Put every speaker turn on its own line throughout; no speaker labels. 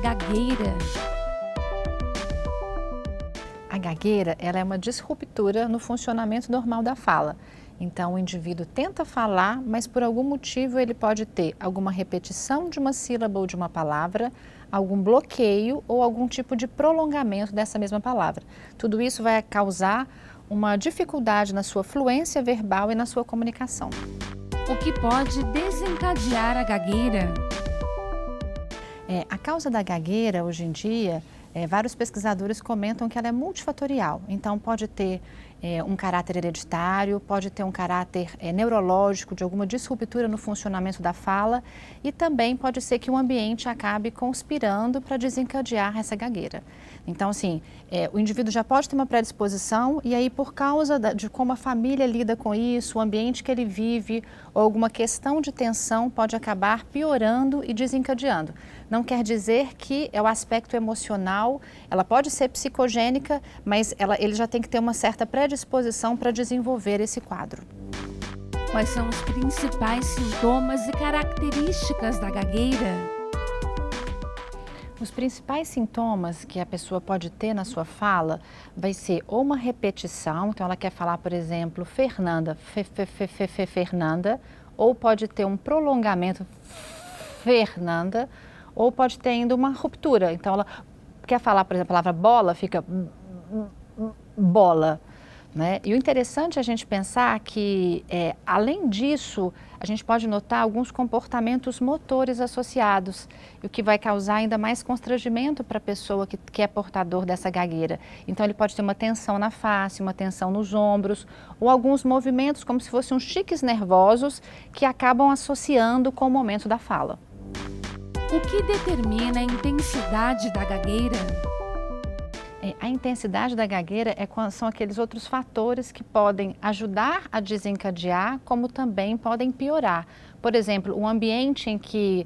gagueira?
A gagueira, ela é uma disruptura no funcionamento normal da fala. Então, o indivíduo tenta falar, mas por algum motivo ele pode ter alguma repetição de uma sílaba ou de uma palavra, algum bloqueio ou algum tipo de prolongamento dessa mesma palavra. Tudo isso vai causar uma dificuldade na sua fluência verbal e na sua comunicação.
O que pode desencadear a gagueira?
A causa da gagueira, hoje em dia, vários pesquisadores comentam que ela é multifatorial. Então, pode ter um caráter hereditário, pode ter um caráter neurológico, de alguma disruptura no funcionamento da fala, e também pode ser que o ambiente acabe conspirando para desencadear essa gagueira. Então, assim, o indivíduo já pode ter uma predisposição e aí, por causa de como a família lida com isso, o ambiente que ele vive ou alguma questão de tensão pode acabar piorando e desencadeando. Não quer dizer que é o aspecto emocional, ela pode ser psicogênica, mas ele já tem que ter uma certa predisposição para desenvolver esse quadro.
Quais são os principais sintomas e características da gagueira?
Os principais sintomas que a pessoa pode ter na sua fala vai ser ou uma repetição, então ela quer falar, por exemplo, Fernanda, Fernanda, ou pode ter um prolongamento, Fernanda, ou pode ter ainda uma ruptura. Então ela quer falar, por exemplo, a palavra bola, fica bola. Né? E o interessante é a gente pensar que, além disso, a gente pode notar alguns comportamentos motores associados, o que vai causar ainda mais constrangimento para a pessoa que é portador dessa gagueira. Então, ele pode ter uma tensão na face, uma tensão nos ombros, ou alguns movimentos como se fossem uns tiques nervosos que acabam associando com o momento da fala.
O que determina a intensidade da gagueira?
A intensidade da gagueira são aqueles outros fatores que podem ajudar a desencadear, como também podem piorar. Por exemplo, um ambiente em que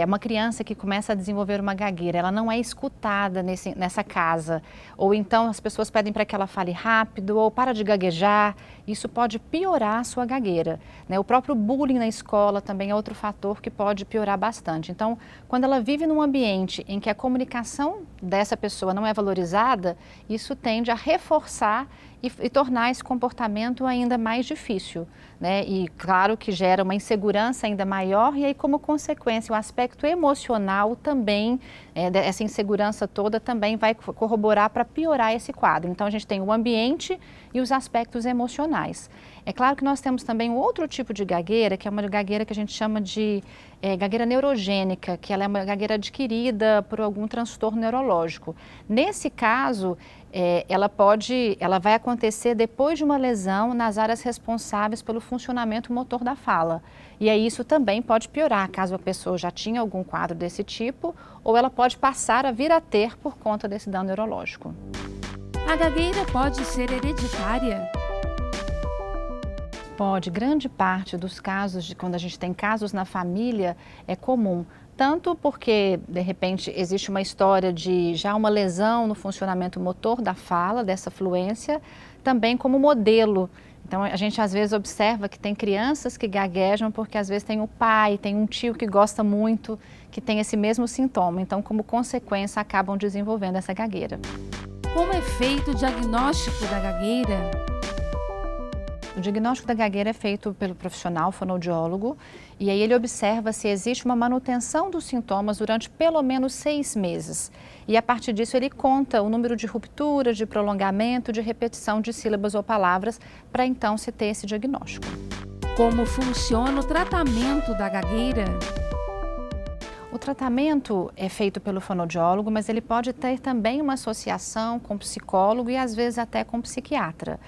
uma criança que começa a desenvolver uma gagueira, ela não é escutada nessa casa, ou então as pessoas pedem para que ela fale rápido ou para de gaguejar, isso pode piorar a sua gagueira. Né? O próprio bullying na escola também é outro fator que pode piorar bastante. Então, quando ela vive num ambiente em que a comunicação dessa pessoa não é valorizada, isso tende a reforçar e tornar esse comportamento ainda mais difícil, né? E claro que gera uma insegurança ainda maior e aí, como consequência, o aspecto emocional também, essa insegurança toda também vai corroborar para piorar esse quadro. Então a gente tem o ambiente e os aspectos emocionais. É claro que nós temos também um outro tipo de gagueira, que é uma gagueira que a gente chama de gagueira neurogênica, que ela é uma gagueira adquirida por algum transtorno neurológico. Nesse caso, ela vai acontecer depois de uma lesão nas áreas responsáveis pelo funcionamento motor da fala. E aí isso também pode piorar, caso a pessoa já tinha algum quadro desse tipo, ou ela pode passar a vir a ter por conta desse dano neurológico.
A gagueira pode ser hereditária?
Pode, grande parte dos casos, quando a gente tem casos na família, é comum. Tanto porque, de repente, existe uma história de já uma lesão no funcionamento motor da fala, dessa fluência, também como modelo. Então, a gente às vezes observa que tem crianças que gaguejam porque às vezes tem o pai, tem um tio que gosta muito, que tem esse mesmo sintoma. Então, como consequência, acabam desenvolvendo essa gagueira.
Como é feito o diagnóstico da gagueira?
O diagnóstico da gagueira é feito pelo profissional fonoaudiólogo e aí ele observa se existe uma manutenção dos sintomas durante pelo menos 6 meses. E a partir disso ele conta o número de rupturas, de prolongamento, de repetição de sílabas ou palavras para então se ter esse diagnóstico.
Como funciona o tratamento da gagueira?
O tratamento é feito pelo fonoaudiólogo, mas ele pode ter também uma associação com psicólogo e às vezes até com psiquiatra.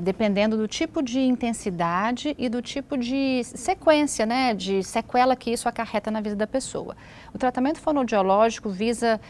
Dependendo do tipo de intensidade e do tipo de sequência, né, de sequela que isso acarreta na vida da pessoa. O tratamento fonoaudiológico visa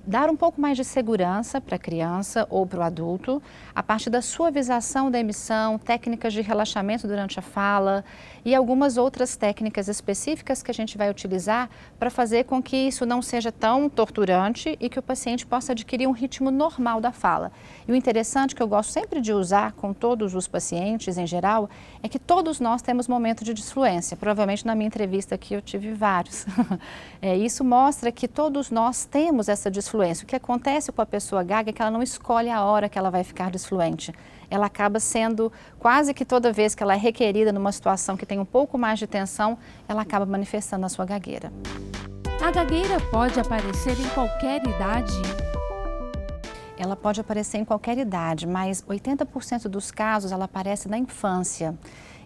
dar um pouco mais de segurança para a criança ou para o adulto, a partir da suavização da emissão, técnicas de relaxamento durante a fala e algumas outras técnicas específicas que a gente vai utilizar para fazer com que isso não seja tão torturante e que o paciente possa adquirir um ritmo normal da fala. E o interessante que eu gosto sempre de usar com todos os pacientes em geral é que todos nós temos momentos de disfluência. Provavelmente na minha entrevista aqui eu tive vários. Isso mostra que todos nós temos essa disfluência. O que acontece com a pessoa gaga é que ela não escolhe a hora que ela vai ficar disfluente. Ela acaba sendo, quase que toda vez que ela é requerida numa situação que tem um pouco mais de tensão, ela acaba manifestando a sua gagueira.
A gagueira pode aparecer em qualquer idade?
Ela pode aparecer em qualquer idade, mas 80% dos casos ela aparece na infância.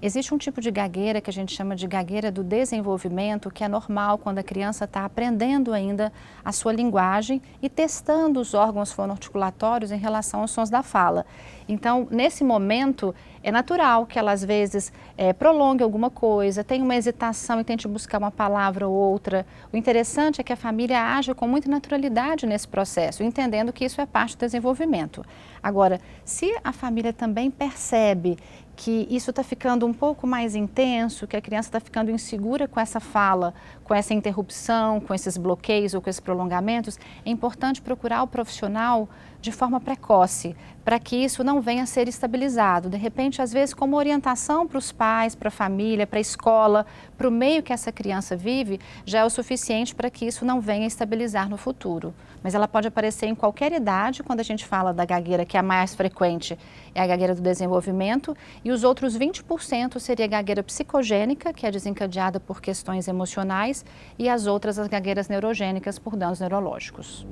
Existe um tipo de gagueira que a gente chama de gagueira do desenvolvimento, que é normal quando a criança está aprendendo ainda a sua linguagem e testando os órgãos fonoarticulatórios em relação aos sons da fala. Então, nesse momento, é natural que ela às vezes prolongue alguma coisa, tenha uma hesitação e tente buscar uma palavra ou outra. O interessante é que a família age com muita naturalidade nesse processo, entendendo que isso é parte do desenvolvimento. Agora, se a família também percebe que isso está ficando um pouco mais intenso, que a criança está ficando insegura com essa fala, com essa interrupção, com esses bloqueios ou com esses prolongamentos, é importante procurar o profissional de forma precoce, para que isso não venha a ser estabilizado. De repente, às vezes, como orientação para os pais, para a família, para a escola, para o meio que essa criança vive, já é o suficiente para que isso não venha a estabilizar no futuro. Mas ela pode aparecer em qualquer idade. Quando a gente fala da gagueira, que é a mais frequente, é a gagueira do desenvolvimento, e os outros 20% seria a gagueira psicogênica, que é desencadeada por questões emocionais, e as outras as gagueiras neurogênicas por danos neurológicos.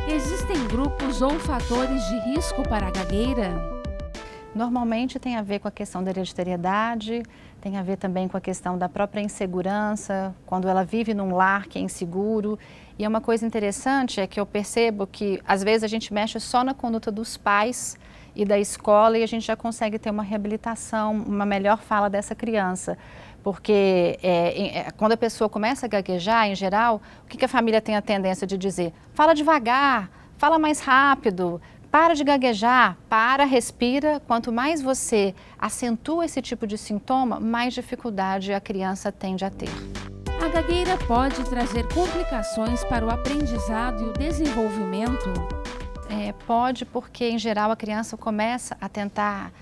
Existem grupos ou fatores de risco para a gagueira?
Normalmente tem a ver com a questão da hereditariedade, tem a ver também com a questão da própria insegurança, quando ela vive num lar que é inseguro. E uma coisa interessante é que eu percebo que às vezes a gente mexe só na conduta dos pais e da escola e a gente já consegue ter uma reabilitação, uma melhor fala dessa criança. Porque quando a pessoa começa a gaguejar, em geral, o que a família tem a tendência de dizer? Fala devagar, fala mais rápido, para de gaguejar, respira. Quanto mais você acentua esse tipo de sintoma, mais dificuldade a criança tende a ter.
A gagueira pode trazer complicações para o aprendizado e o desenvolvimento?
Pode, porque em geral a criança começa a tentar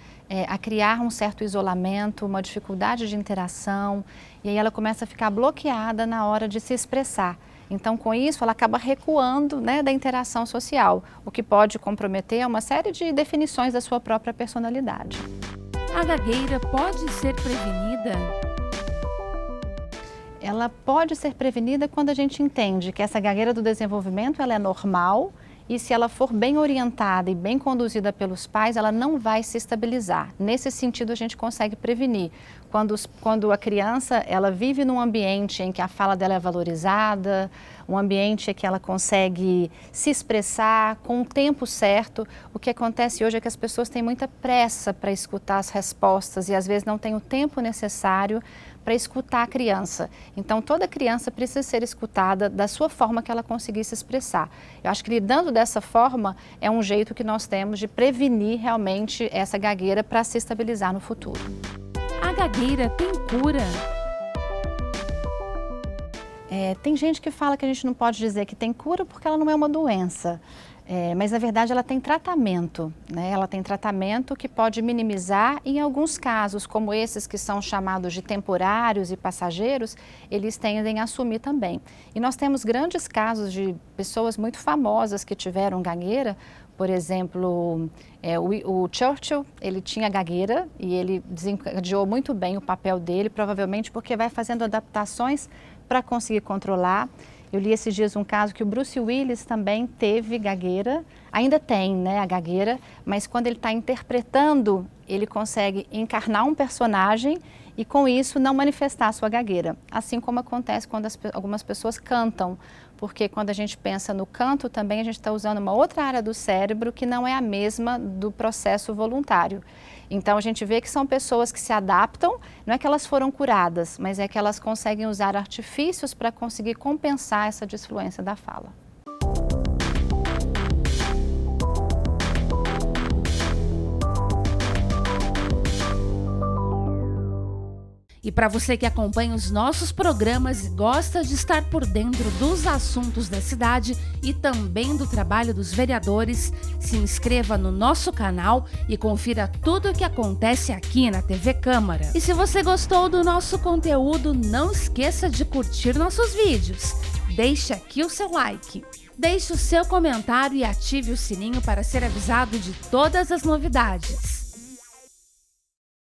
a criar um certo isolamento, uma dificuldade de interação, e aí ela começa a ficar bloqueada na hora de se expressar. Então, com isso, ela acaba recuando, da interação social, o que pode comprometer uma série de definições da sua própria personalidade.
A gagueira pode ser prevenida?
Ela pode ser prevenida quando a gente entende que essa gagueira do desenvolvimento ela é normal, e se ela for bem orientada e bem conduzida pelos pais, ela não vai se estabilizar. Nesse sentido, a gente consegue prevenir. Quando a criança ela vive num ambiente em que a fala dela é valorizada, um ambiente em que ela consegue se expressar com o tempo certo, o que acontece hoje é que as pessoas têm muita pressa para escutar as respostas e às vezes não têm o tempo necessário para escutar a criança. Então, toda criança precisa ser escutada da sua forma que ela conseguir se expressar. Eu acho que lidando dessa forma é um jeito que nós temos de prevenir realmente essa gagueira para se estabilizar no futuro.
A gagueira tem cura?
Tem gente que fala que a gente não pode dizer que tem cura porque ela não é uma doença. Mas na verdade ela tem tratamento, Ela tem tratamento que pode minimizar e em alguns casos, como esses que são chamados de temporários e passageiros, eles tendem a assumir também. E nós temos grandes casos de pessoas muito famosas que tiveram gagueira. Por exemplo, o Churchill, ele tinha gagueira e ele desencadeou muito bem o papel dele, provavelmente porque vai fazendo adaptações para conseguir controlar. Eu li esses dias um caso que o Bruce Willis também teve gagueira, ainda tem a gagueira, mas quando ele está interpretando, ele consegue encarnar um personagem e com isso não manifestar a sua gagueira. Assim como acontece quando algumas pessoas cantam, porque quando a gente pensa no canto também a gente está usando uma outra área do cérebro que não é a mesma do processo voluntário. Então a gente vê que são pessoas que se adaptam, não é que elas foram curadas, mas é que elas conseguem usar artifícios para conseguir compensar essa disfluência da fala.
E para você que acompanha os nossos programas e gosta de estar por dentro dos assuntos da cidade e também do trabalho dos vereadores, se inscreva no nosso canal e confira tudo o que acontece aqui na TV Câmara. E se você gostou do nosso conteúdo, não esqueça de curtir nossos vídeos. Deixe aqui o seu like. Deixe o seu comentário e ative o sininho para ser avisado de todas as novidades.